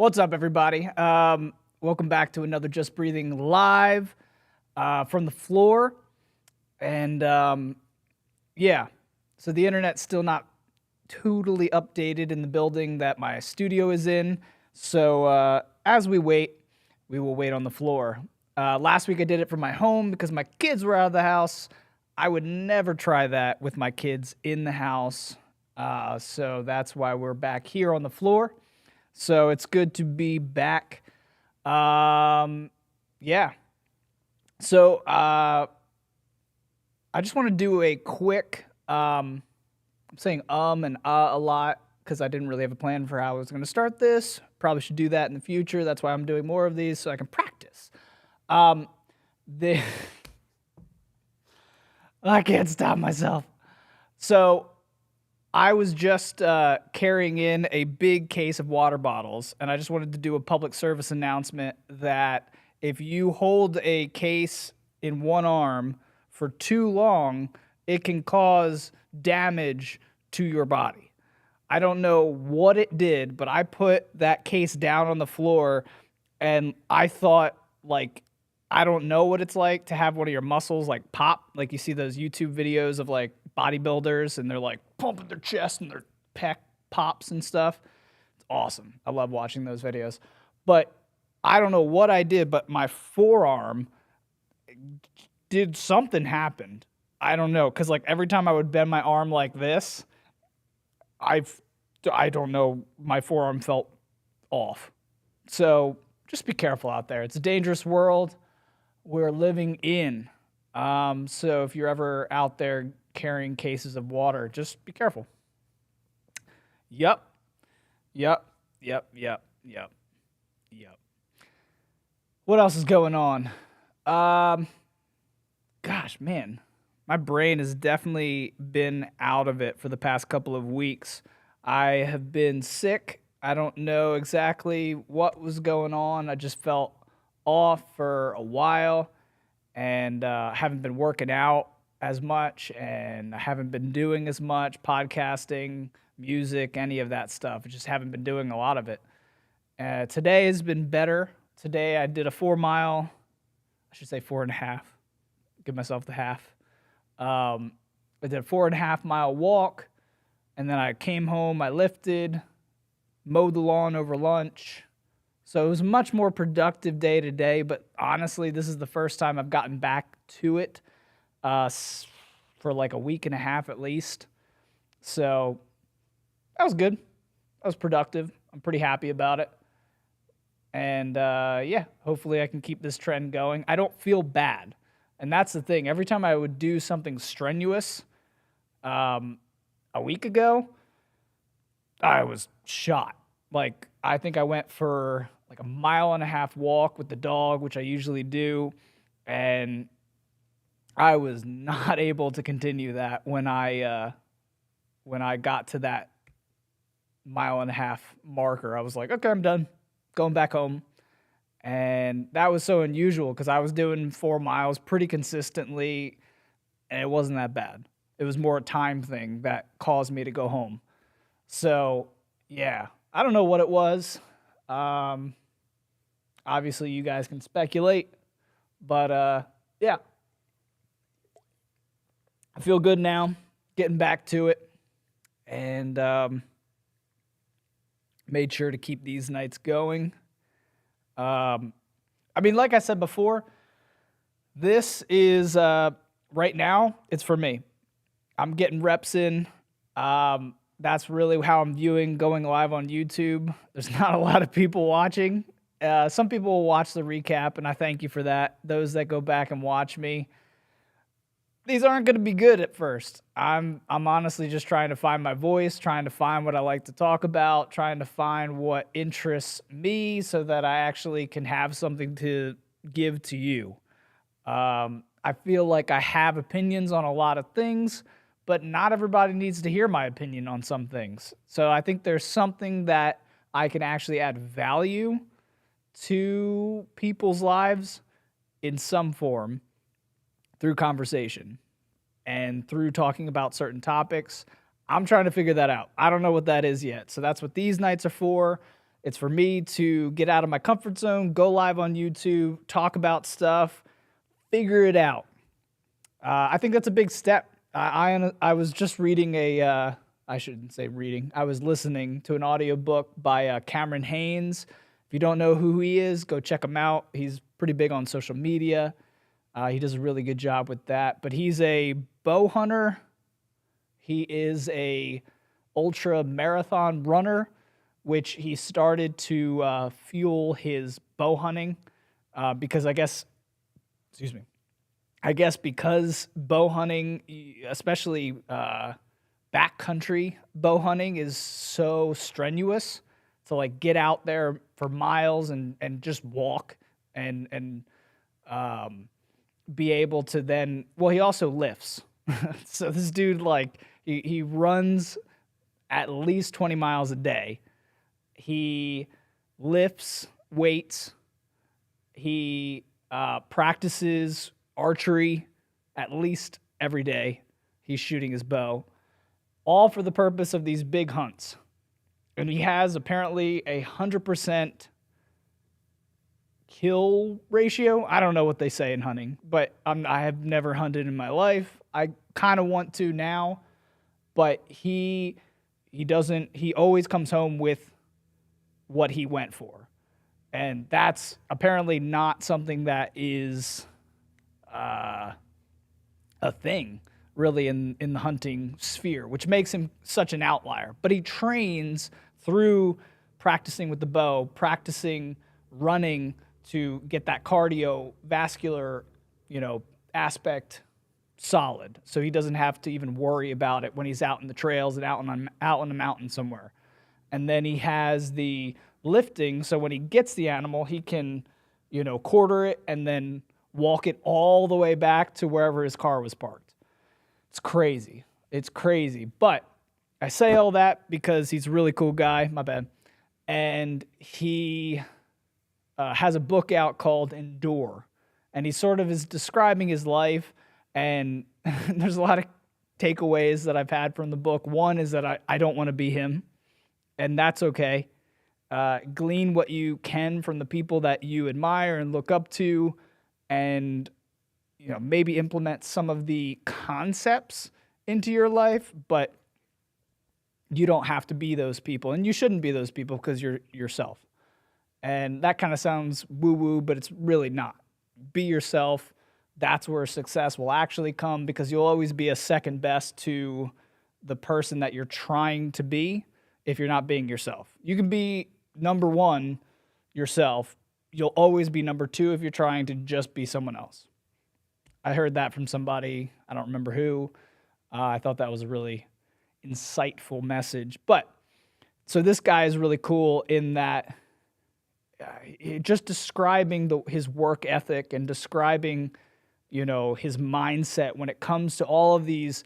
What's up, everybody? Welcome back to another Just Breathing live from the floor. And yeah, so the internet's still not totally updated in the building that my studio is in. So as we wait, we will wait on the floor. Last week I did it from my home because my kids were out of the house. I would never try that with my kids in the house. So that's why we're back here on the floor. So it's good to be back. Yeah. So I just want to do a quick. I'm saying and a lot because I didn't really have a plan for how I was going to start this. Probably should do that in the future. That's why I'm doing more of these so I can practice. The I can't stop myself. So I was just carrying in a big case of water bottles, and I just wanted to do a public service announcement that if you hold a case in one arm for too long, it can cause damage to your body. I don't know what it did, but I put that case down on the floor, and I thought, like, I don't know what it's like to have one of your muscles like pop. Like you see those YouTube videos of like bodybuilders and they're like pumping their chest and their pec pops and stuff. It's awesome. I love watching those videos. But I don't know what I did, but my forearm did something happened. I don't know, because like every time I would bend my arm like this, I don't know, my forearm felt off. So just be careful out there. It's a dangerous world we're living in. So if you're ever out there carrying cases of water, just be careful. Yep. What else is going on? Gosh, man, my brain has definitely been out of it for the past couple of weeks. I have been sick. I don't know exactly what was going on. I just felt off for a while, and haven't been working out as much, and I haven't been doing as much podcasting, music, any of that stuff. I just haven't been doing a lot of it. Today has been better. Today I did a 4 mile, I should say 4.5, give myself the half. I did a 4.5 mile walk, and then I came home, I lifted, mowed the lawn over lunch. So it was a much more productive day today, but honestly, this is the first time I've gotten back to it for like a week and a half at least. So that was good. That was productive. I'm pretty happy about it. And yeah, hopefully I can keep this trend going. I don't feel bad. And that's the thing. Every time I would do something strenuous a week ago, I was shot. Like, I think I went for like a 1.5 mile walk with the dog, which I usually do, and I was not able to continue that when I got to that 1.5 mile marker. I was like, okay, I'm done, going back home. And that was so unusual because I was doing 4 miles pretty consistently, and it wasn't that bad. It was more a time thing that caused me to go home. So yeah, I don't know what it was. Obviously, you guys can speculate, but yeah, I feel good now, getting back to it, and made sure to keep these nights going. I mean, like I said before, this is right now, it's for me. I'm getting reps in. That's really how I'm viewing going live on YouTube. There's not a lot of people watching. Some people will watch the recap, and I thank you for that. Those that go back and watch me, these aren't going to be good at first. I'm honestly just trying to find my voice, trying to find what I like to talk about, trying to find what interests me so that I actually can have something to give to you. I feel like I have opinions on a lot of things, but not everybody needs to hear my opinion on some things. So I think there's something that I can actually add value to people's lives in some form through conversation and through talking about certain topics. I'm trying to figure that out. I don't know what that is yet. So that's what these nights are for. It's for me to get out of my comfort zone, go live on YouTube, talk about stuff, figure it out. I think that's a big step. I was just reading I shouldn't say reading. I was listening to an audiobook by Cameron Haynes. If you don't know who he is, go check him out. He's pretty big on social media. He does a really good job with that. But he's a bow hunter. He is a ultra marathon runner, which he started to fuel his bow hunting because I guess because bow hunting, especially backcountry bow hunting, is so strenuous to like get out there for miles and just walk and be able to then, well, he also lifts. So this dude, like, he runs at least 20 miles a day. He lifts weights. He practices archery at least every day. He's shooting his bow, all for the purpose of these big hunts. And he has apparently 100% kill ratio. I don't know what they say in hunting, but I have never hunted in my life. I kind of want to now, but he always comes home with what he went for. And that's apparently not something that is a thing really in the hunting sphere, which makes him such an outlier. But he trains through practicing with the bow, practicing running to get that cardiovascular, aspect solid. So he doesn't have to even worry about it when he's out in the trails and out on the mountain somewhere. And then he has the lifting, so when he gets the animal, he can, quarter it and then walk it all the way back to wherever his car was parked. It's crazy. It's crazy. But I say all that because he's a really cool guy. My bad. And he has a book out called Endure. And he sort of is describing his life. And there's a lot of takeaways that I've had from the book. One is that I don't want to be him. And that's okay. Glean what you can from the people that you admire and look up to, and maybe implement some of the concepts into your life, but you don't have to be those people, and you shouldn't be those people because you're yourself. And that kind of sounds woo-woo, but it's really not. Be yourself. That's where success will actually come, because you'll always be a second best to the person that you're trying to be if you're not being yourself. You can be number one yourself. You'll always be number two if you're trying to just be someone else. I heard that from somebody. I don't remember who. I thought that was a really insightful message. But so this guy is really cool in that just describing his work ethic and describing, his mindset when it comes to all of these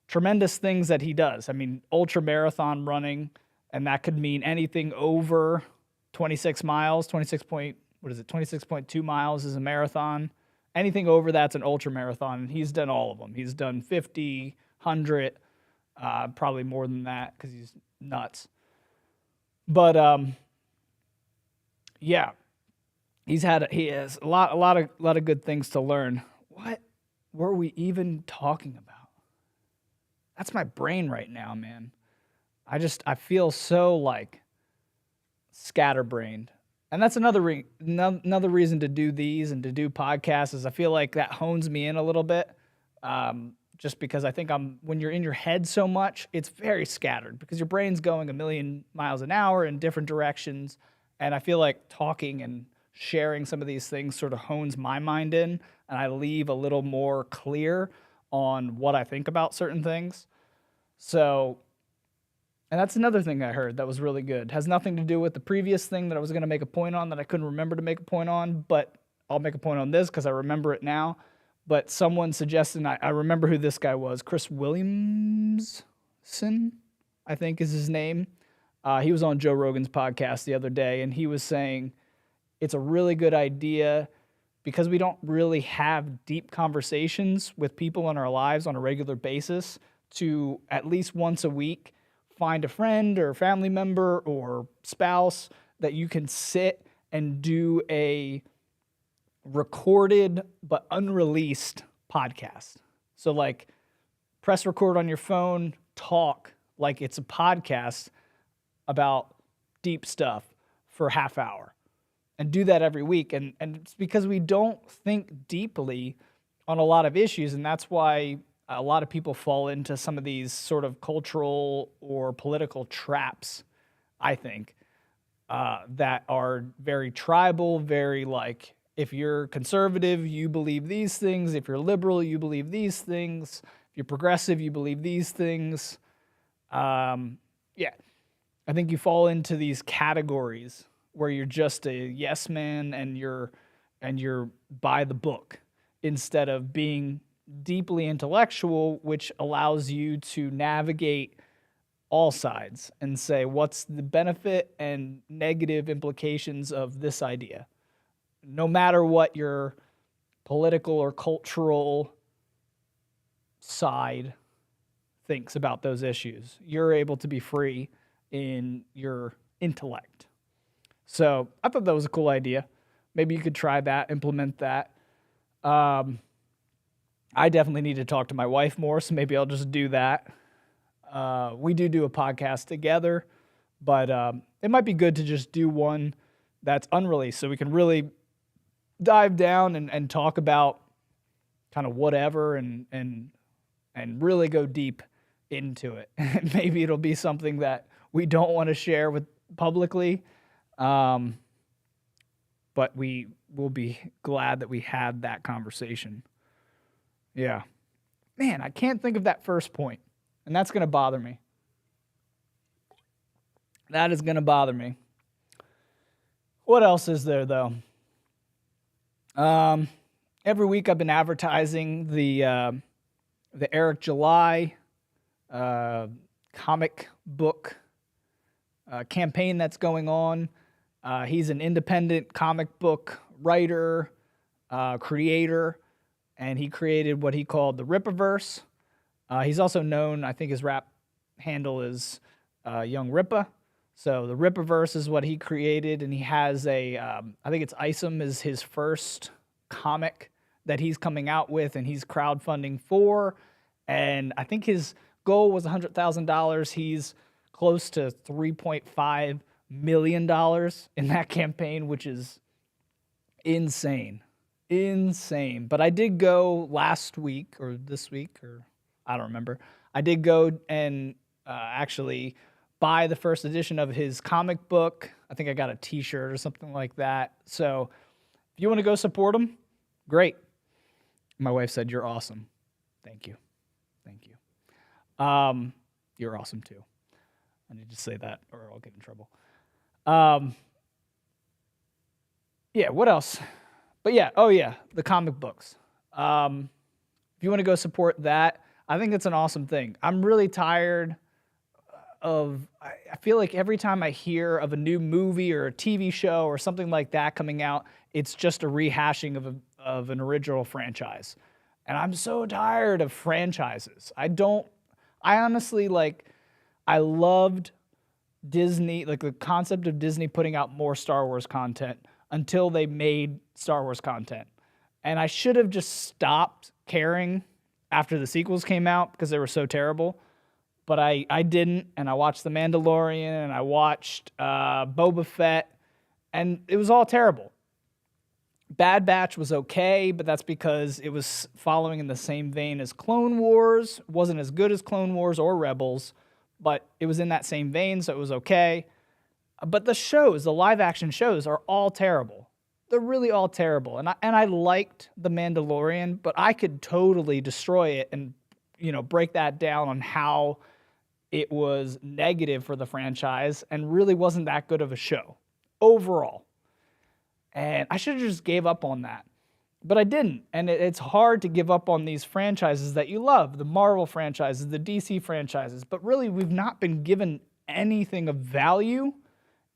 tremendous things that he does. I mean, ultra marathon running, and that could mean anything over 26 miles, 26.2 miles is a marathon. Anything over that's an ultra marathon, and he's done all of them. He's done 50, 100, probably more than that because he's nuts. But yeah, he has a lot of good things to learn. What were we even talking about? That's my brain right now, man. I feel so like scatterbrained. And that's another reason to do these and to do podcasts is I feel like that hones me in a little bit. Just because I think when you're in your head so much, it's very scattered because your brain's going a million miles an hour in different directions. And I feel like talking and sharing some of these things sort of hones my mind in, and I leave a little more clear on what I think about certain things. So, and that's another thing I heard that was really good. It has nothing to do with the previous thing that I was going to make a point on that I couldn't remember to make a point on, but I'll make a point on this because I remember it now. But someone suggested, I remember who this guy was, Chris Williamson, I think is his name. He was on Joe Rogan's podcast the other day, and he was saying it's a really good idea because we don't really have deep conversations with people in our lives on a regular basis to at least once a week find a friend or family member or spouse that you can sit and do a recorded but unreleased podcast. So like press record on your phone, talk like it's a podcast about deep stuff for a half hour and do that every week. And it's because we don't think deeply on a lot of issues. And that's why a lot of people fall into some of these sort of cultural or political traps, I think, that are very tribal, very like, if you're conservative, you believe these things. If you're liberal, you believe these things. If you're progressive, you believe these things. Yeah, I think you fall into these categories where you're just a yes man and you're by the book instead of being deeply intellectual, which allows you to navigate all sides and say, what's the benefit and negative implications of this idea? No matter what your political or cultural side thinks about those issues, you're able to be free in your intellect. So I thought that was a cool idea. Maybe you could try that, implement that. I definitely need to talk to my wife more, so maybe I'll just do that. We do a podcast together, but it might be good to just do one that's unreleased so we can really dive down and talk about kind of whatever and really go deep into it. Maybe it'll be something that we don't want to share with publicly, but we will be glad that we had that conversation. Yeah. Man, I can't think of that first point, and that's going to bother me. That is going to bother me. What else is there, though? Every week I've been advertising the Eric July comic book campaign that's going on. He's an independent comic book writer, creator, and he created what he called the Rippaverse. He's also known, I think his rap handle is Young Rippa. So the Rippaverse is what he created, and he has I think it's Isom is his first comic that he's coming out with, and he's crowdfunding for. And I think his goal was $100,000. He's close to $3.5 million in that campaign, which is insane. Insane. But I did go last week or this week, or I don't remember. I did go and actually buy the first edition of his comic book. I think I got a t-shirt or something like that. So if you want to go support him, great. My wife said, "You're awesome." Thank you. Thank you. You're awesome too. I need to say that or I'll get in trouble. Yeah, what else? But yeah, the comic books. If you want to go support that, I think it's an awesome thing. I'm really tired of, I feel like every time I hear of a new movie or a TV show or something like that coming out, it's just a rehashing of an original franchise. And I'm so tired of franchises. I honestly, I loved Disney, like the concept of Disney putting out more Star Wars content until they made Star Wars content. And I should have just stopped caring after the sequels came out because they were so terrible. But I didn't, and I watched The Mandalorian, and I watched Boba Fett, and it was all terrible. Bad Batch was okay, but that's because it was following in the same vein as Clone Wars. It wasn't as good as Clone Wars or Rebels, but it was in that same vein, so it was okay. But the shows, the live-action shows, are all terrible. They're really all terrible. And I liked The Mandalorian, but I could totally destroy it and, break that down on how it was negative for the franchise and really wasn't that good of a show overall. And I should have just gave up on that. But I didn't. And it's hard to give up on these franchises that you love, the Marvel franchises, the DC franchises. But really, we've not been given anything of value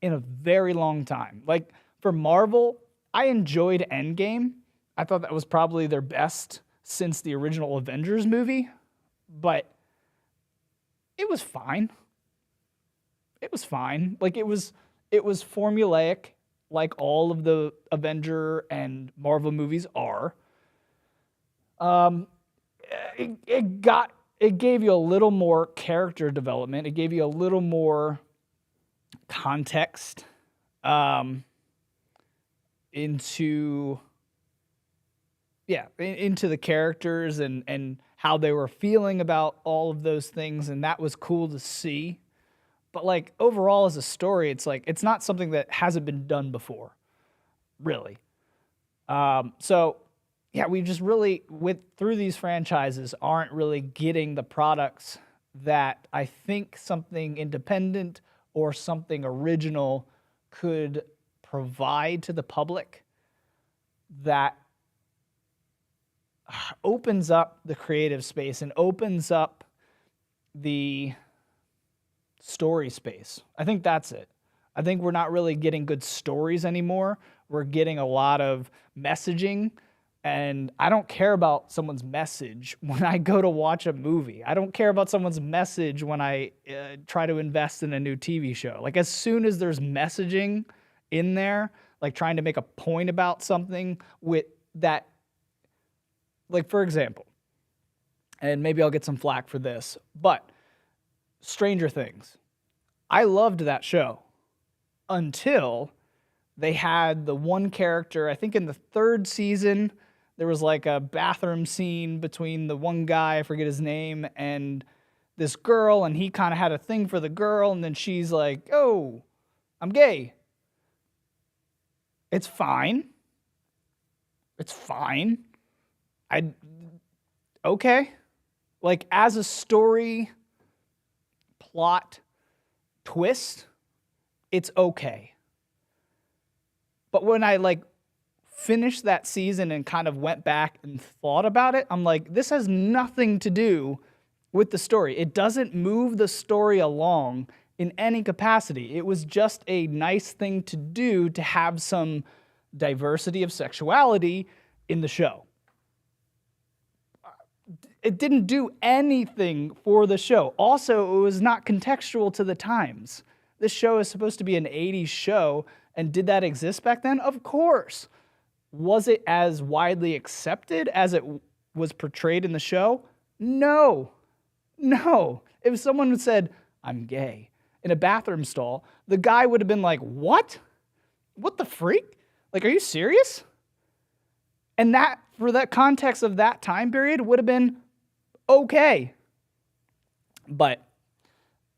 in a very long time. Like, for Marvel, I enjoyed Endgame. I thought that was probably their best since the original Avengers movie. But it was fine. It was fine. Like, it was it was formulaic, like all of the Avenger and Marvel movies are. Um, it gave you a little more character development. It gave you a little more context into into the characters and how they were feeling about all of those things, and that was cool to see. But like overall as a story, it's like it's not something that hasn't been done before, really. So yeah, we just really through these franchises aren't really getting the products that I think something independent or something original could provide to the public that opens up the creative space and opens up the story space. I think that's it. I think we're not really getting good stories anymore. We're getting a lot of messaging, and I don't care about someone's message when I go to watch a movie. I don't care about someone's message when I try to invest in a new TV show. Like as soon as there's messaging in there, like trying to make a point about something with that, like for example, and maybe I'll get some flack for this, but Stranger Things. I loved that show until they had the one character, I think in the third season, there was like a bathroom scene between the one guy, I forget his name, and this girl, and he kind of had a thing for the girl, and then she's like, oh, I'm gay. It's fine. It's fine. Okay. Like as a story plot twist, it's okay. But when I like finished that season and kind of went back and thought about it, I'm like, this has nothing to do with the story. It doesn't move the story along in any capacity. It was just a nice thing to do to have some diversity of sexuality in the show. It didn't do anything for the show. Also, it was not contextual to the times. This show is supposed to be an 80s show, and did that exist back then? Of course. Was it as widely accepted as it was portrayed in the show? No. No. If someone had said, I'm gay, in a bathroom stall, the guy would have been like, what? What the freak? Like, are you serious? And that, for that context of that time period, would have been okay. But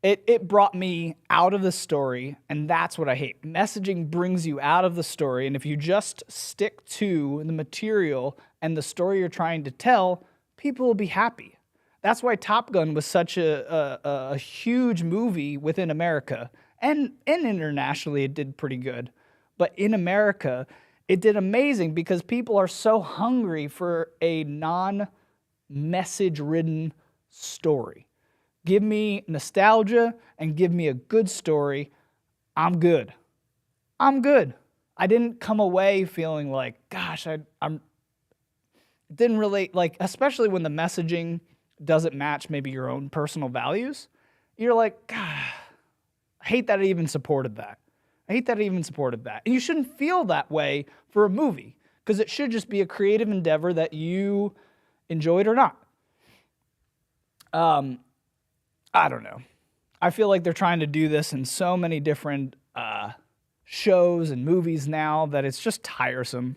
it brought me out of the story, and that's what I hate. Messaging brings you out of the story, and if you just stick to the material and the story you're trying to tell, people will be happy. That's why Top Gun was such a huge movie within America, and internationally it did pretty good. But in America, it did amazing because people are so hungry for a non-message-ridden story. Give me nostalgia and give me a good story. I'm good. I'm good. I didn't come away feeling like, gosh, I'm didn't really, like, especially when the messaging doesn't match maybe your own personal values. You're like, God, I hate that I even supported that. I hate that I even supported that. And you shouldn't feel that way for a movie because it should just be a creative endeavor that you enjoyed or not. I don't know. I feel like they're trying to do this in so many different shows and movies now that it's just tiresome.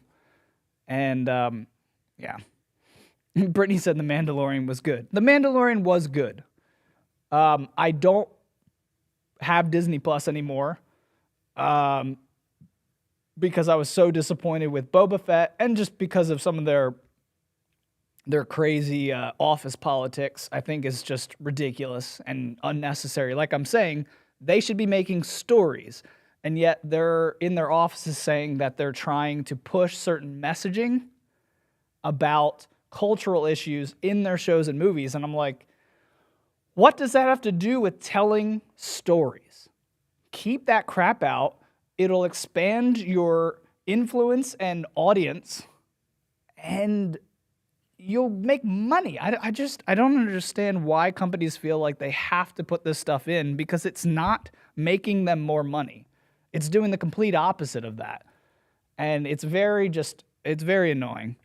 And yeah. Brittany said The Mandalorian was good. The Mandalorian was good. I don't have Disney Plus anymore because I was so disappointed with Boba Fett and just because of some of their crazy office politics, I think is just ridiculous and unnecessary. Like I'm saying, they should be making stories, and yet they're in their offices saying that they're trying to push certain messaging about cultural issues in their shows and movies. And I'm like, what does that have to do with telling stories? Keep that crap out. It'll expand your influence and audience, and you'll make money. I don't understand why companies feel like they have to put this stuff in because it's not making them more money. It's doing the complete opposite of that. And it's very annoying.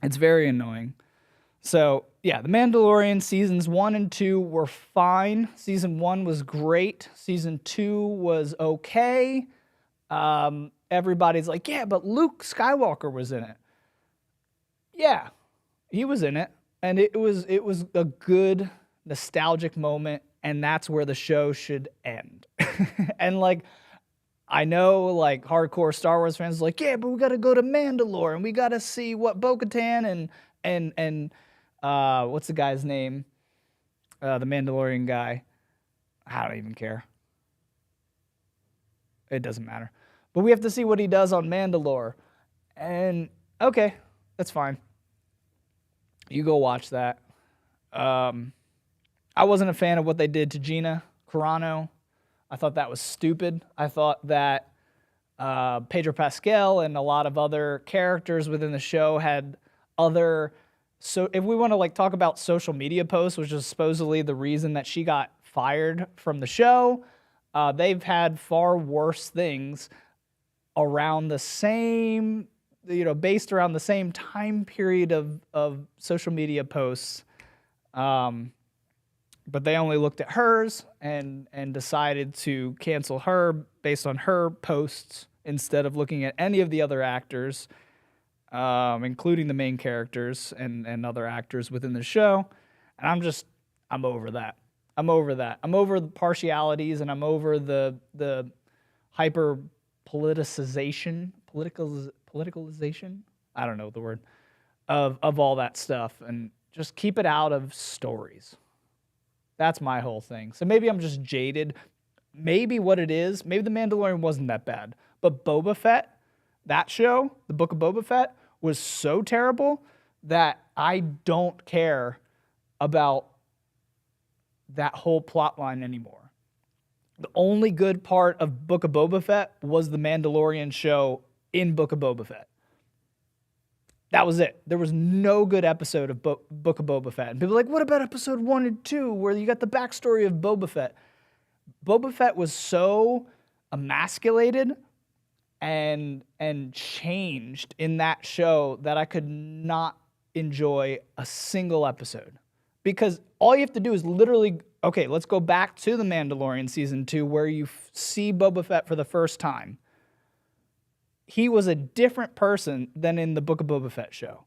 It's very annoying. So, yeah, The Mandalorian seasons 1 and 2 were fine. Season 1 was great. Season 2 was okay. Everybody's like, yeah, but Luke Skywalker was in it. Yeah, he was in it. And it was a good nostalgic moment, and that's where the show should end. And like, I know like hardcore Star Wars fans are like, yeah, but we got to go to Mandalore and we got to see what Bo-Katan and what's the guy's name? The Mandalorian guy. I don't even care. It doesn't matter. But we have to see what he does on Mandalore. And okay, that's fine. You go watch that. I wasn't a fan of what they did to Gina Carano. I thought that was stupid. I thought that Pedro Pascal and a lot of other characters within the show had other. So if we want to like talk about social media posts, which is supposedly the reason that she got fired from the show, they've had far worse things around the same, based around the same time period of social media posts. But they only looked at hers and decided to cancel her based on her posts instead of looking at any of the other actors, including the main characters and other actors within the show. And I'm over that. I'm over that. I'm over the partialities, and I'm over the hyper politicization, I don't know the word, of all that stuff, and just keep it out of stories. That's my whole thing. So maybe I'm just jaded. Maybe what it is, maybe The Mandalorian wasn't that bad, but Boba Fett, that show, the Book of Boba Fett, was so terrible that I don't care about that whole plot line anymore. The only good part of Book of Boba Fett was the Mandalorian show in Book of Boba Fett. That was it. There was no good episode of Book of Boba Fett. And people are like, what about episode 1 and 2 where you got the backstory of Boba Fett? Boba Fett was so emasculated and changed in that show that I could not enjoy a single episode. Because all you have to do is literally, okay, let's go back to The Mandalorian Season 2 where you see Boba Fett for the first time. He was a different person than in the Book of Boba Fett show.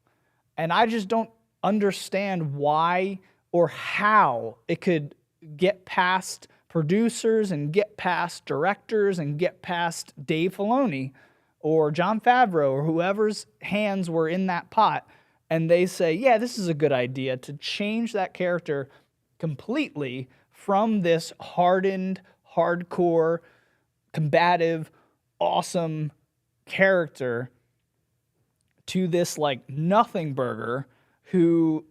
And I just don't understand why or how it could get past producers and get past directors and get past Dave Filoni or Jon Favreau or whoever's hands were in that pot, and they say, yeah, this is a good idea to change that character completely from this hardened, hardcore, combative, awesome character to this like nothing burger who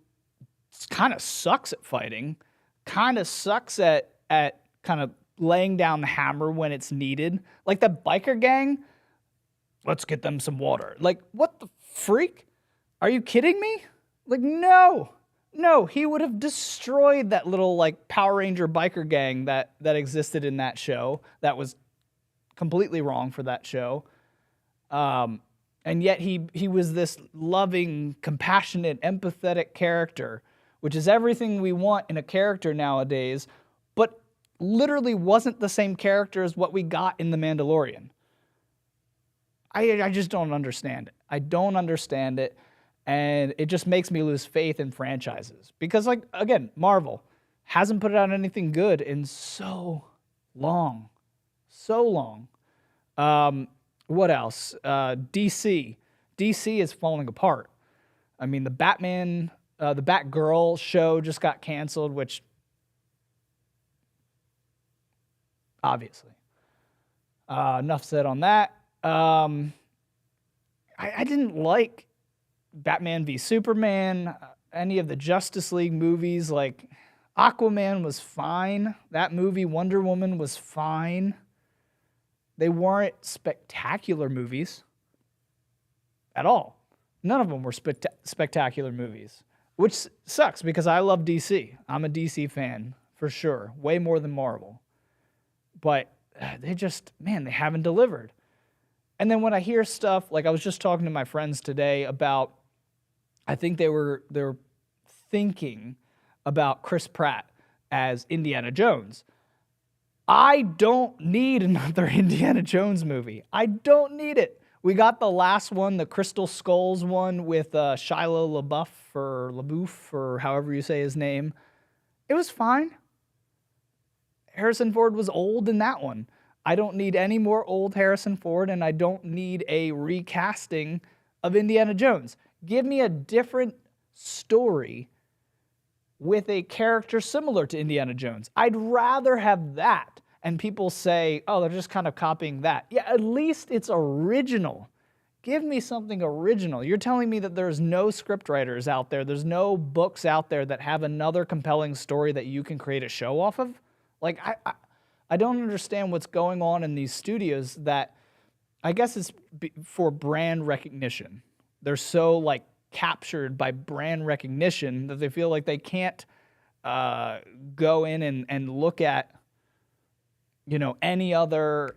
kind of sucks at fighting, kind of sucks at kind of laying down the hammer when it's needed. Like that biker gang, let's get them some water. Like, what the freak? Are you kidding me? Like, no, he would have destroyed that little like Power Ranger biker gang that existed in that show. That was completely wrong for that show. And yet he was this loving, compassionate, empathetic character, which is everything we want in a character nowadays, but literally wasn't the same character as what we got in The Mandalorian. I just don't understand it. I don't understand it, and it just makes me lose faith in franchises. Because, like, again, Marvel hasn't put out anything good in so long. So long. What else? DC. DC is falling apart. I mean, the Batgirl show just got canceled, which obviously. Enough said on that. I didn't like Batman v Superman, any of the Justice League movies. Like, Aquaman was fine. That movie, Wonder Woman, was fine. They weren't spectacular movies at all. None of them were spectacular movies, which sucks because I love DC. I'm a DC fan for sure, way more than Marvel. But they just, man, they haven't delivered. And then when I hear stuff, like I was just talking to my friends today about, I think they're thinking about Chris Pratt as Indiana Jones. I don't need another Indiana Jones movie. I don't need it. We got the last one, the Crystal Skulls one with Shia LaBeouf, or however you say his name. It was fine. Harrison Ford was old in that one. I don't need any more old Harrison Ford, and I don't need a recasting of Indiana Jones. Give me a different story with a character similar to Indiana Jones. I'd rather have that. And people say, oh, they're just kind of copying that. Yeah, at least it's original. Give me something original. You're telling me that there's no scriptwriters out there, there's no books out there that have another compelling story that you can create a show off of? Like, I don't understand what's going on in these studios that I guess it's for brand recognition. They're so, like, captured by brand recognition that they feel like they can't go in and look at, you know, any other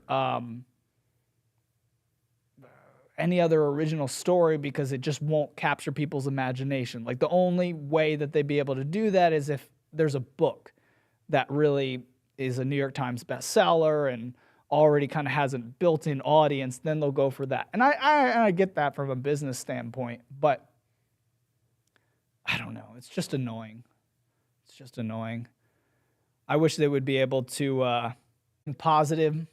original story because it just won't capture people's imagination. Like, the only way that they'd be able to do that is if there's a book that really is a New York Times bestseller and already kind of has a built-in audience, then they'll go for that. And I get that from a business standpoint, but I don't know. It's just annoying. It's just annoying. I wish they would be able to positive.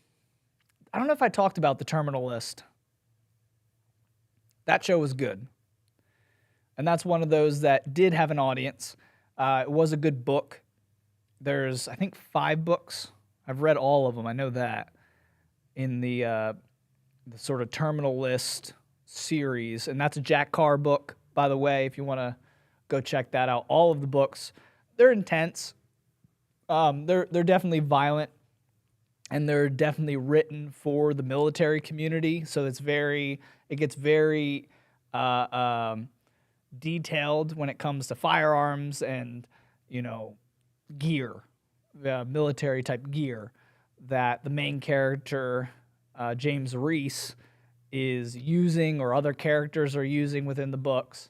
I don't know if I talked about The Terminal List. That show was good. And that's one of those that did have an audience. It was a good book. There's, I think, 5 books. I've read all of them. I know that. In the sort of Terminal List series. And that's a Jack Carr book, by the way, if you want to go check that out. All of the books, they're intense. They're definitely violent. And they're definitely written for the military community. So it gets very detailed when it comes to firearms and, you know, gear, military type gear that the main character, James Reese, is using or other characters are using within the books.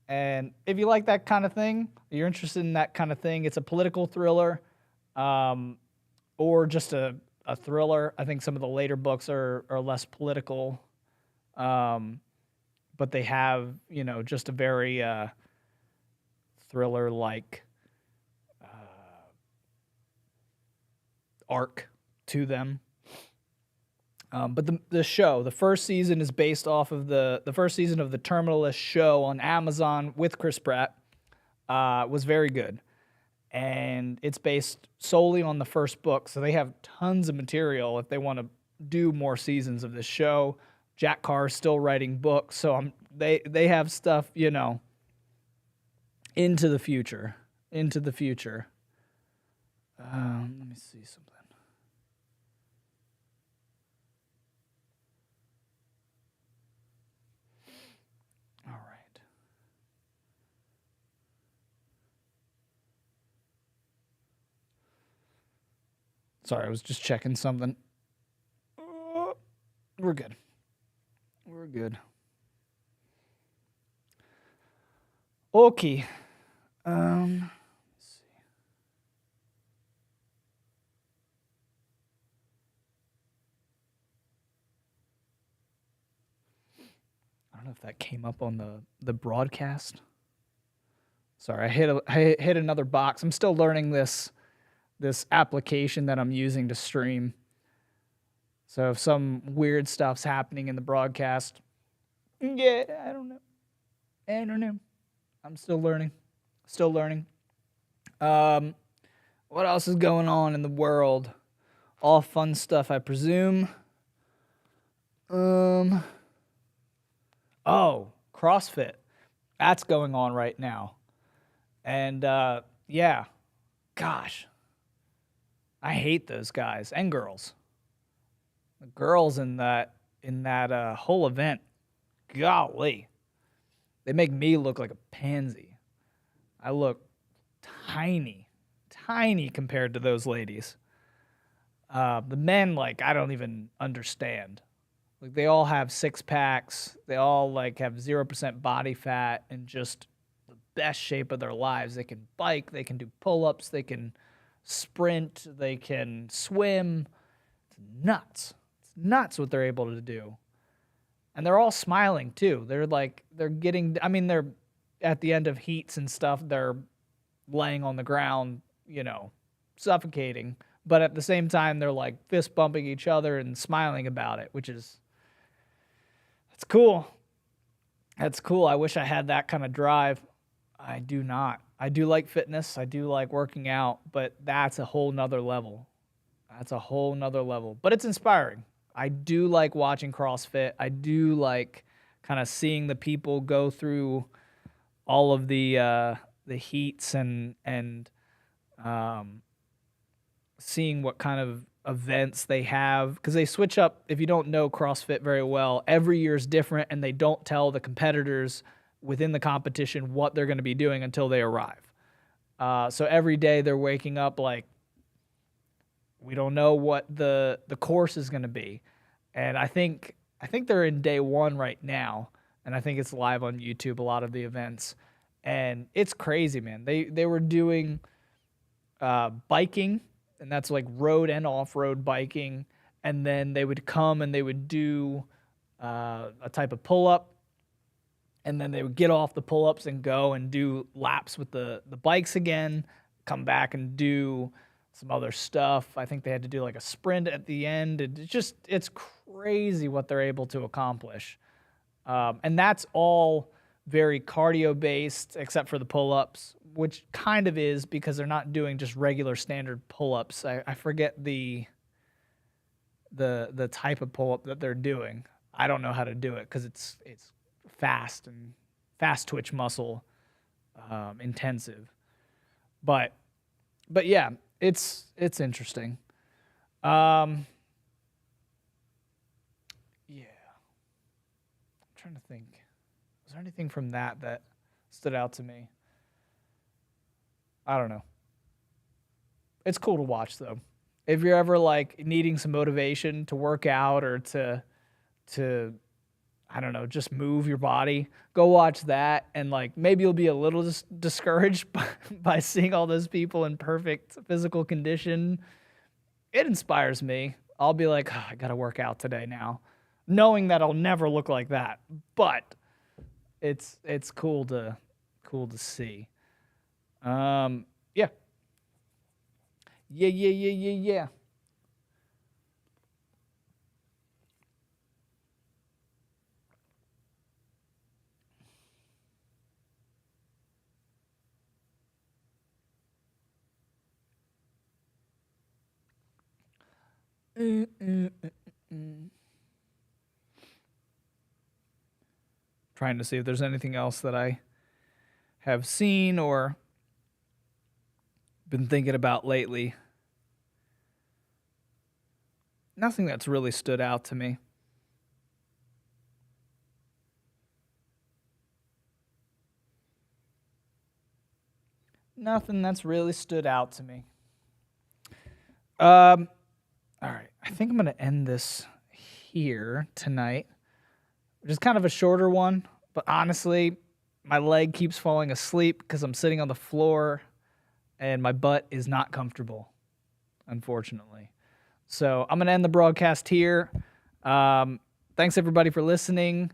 And if you like that kind of thing, you're interested in that kind of thing, it's a political thriller or just a thriller. I think some of the later books are less political, but they have, you know, just a very thriller-like arc to them. But the show, the first season is based off of the first season of the Terminal List show on Amazon with Chris Pratt, was very good. And it's based solely on the first book, so they have tons of material if they want to do more seasons of this show. Jack Carr is still writing books, so they have stuff, you know, into the future. Let me see something. All right. Sorry, I was just checking something. We're good. Okay. Let's see. I don't know if that came up on the broadcast. Sorry, I hit another box. I'm still learning this application that I'm using to stream. So if some weird stuff's happening in the broadcast, yeah, I don't know. I'm still learning. What else is going on in the world? All fun stuff, I presume. Oh, CrossFit. That's going on right now. And yeah, gosh, I hate those guys and girls. The girls in that whole event, golly, they make me look like a pansy. I look tiny compared to those ladies. The men, like, I don't even understand. Like, they all have six packs. They all like have 0% body fat and just the best shape of their lives. They can bike, they can do pull-ups, they can sprint, they can swim. It's nuts. It's nuts what they're able to do. And they're all smiling too. They're getting, I mean, they're at the end of heats and stuff, they're laying on the ground, suffocating. But at the same time, they're like fist bumping each other and smiling about it, which is, it's cool. That's cool. I wish I had that kind of drive. I do not. I do like fitness. I do like working out, but that's a whole nother level. That's a whole nother level. But it's inspiring. I do like watching CrossFit. I do like kind of seeing the people go through all of the heats and seeing what kind of events they have, because they switch up. If you don't know CrossFit very well, every year is different, and they don't tell the competitors within the competition what they're going to be doing until they arrive. So every day they're waking up like, we don't know what the course is going to be. And I think they're in day one right now, and I think it's live on YouTube, a lot of the events. And it's crazy, man. They were doing biking, and that's like road and off-road biking. And then they would come and they would do a type of pull-up, and then they would get off the pull-ups and go and do laps with the bikes again, come back and do some other stuff. I think they had to do like a sprint at the end. It's crazy what they're able to accomplish. And that's all very cardio-based, except for the pull-ups, which kind of is, because they're not doing just regular standard pull-ups. I forget the type of pull-up that they're doing. I don't know how to do it because it's fast and fast twitch muscle intensive. But yeah, it's interesting. Yeah. I'm trying to think. Was there anything from that stood out to me? I don't know. It's cool to watch though. If you're ever like needing some motivation to work out or to I don't know, just move your body, go watch that, and like maybe you'll be a little discouraged by seeing all those people in perfect physical condition. It inspires me. I'll be like, oh, I got to work out today now, knowing that I'll never look like that. But it's cool to see. Yeah. Yeah. Trying to see if there's anything else that I have seen or been thinking about lately. Nothing that's really stood out to me. Nothing that's really stood out to me. All right. I think I'm going to end this here tonight, which is kind of a shorter one. But honestly, my leg keeps falling asleep because I'm sitting on the floor and my butt is not comfortable, unfortunately. So I'm going to end the broadcast here. Thanks, everybody, for listening.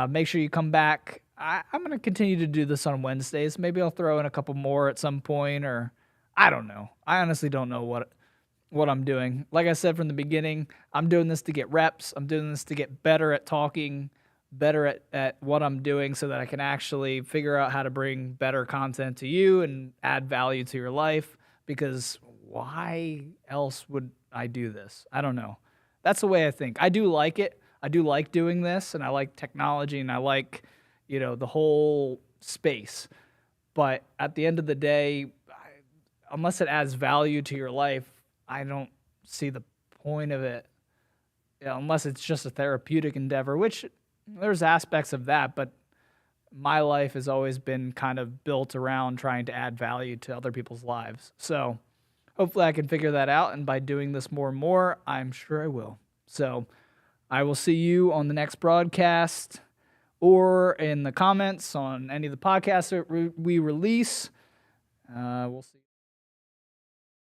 Make sure you come back. I'm going to continue to do this on Wednesdays. Maybe I'll throw in a couple more at some point, or I don't know. I honestly don't know what I'm doing. Like I said from the beginning, I'm doing this to get reps. I'm doing this to get better at talking, better at what I'm doing so that I can actually figure out how to bring better content to you and add value to your life, because why else would I do this? I don't know. That's the way I think. I do like it. I do like doing this, and I like technology, and I like, the whole space. But at the end of the day, unless it adds value to your life, I don't see the point of it, unless it's just a therapeutic endeavor, which there's aspects of that, but my life has always been kind of built around trying to add value to other people's lives. So hopefully I can figure that out. And by doing this more and more, I'm sure I will. So I will see you on the next broadcast or in the comments on any of the podcasts that we release. We'll see.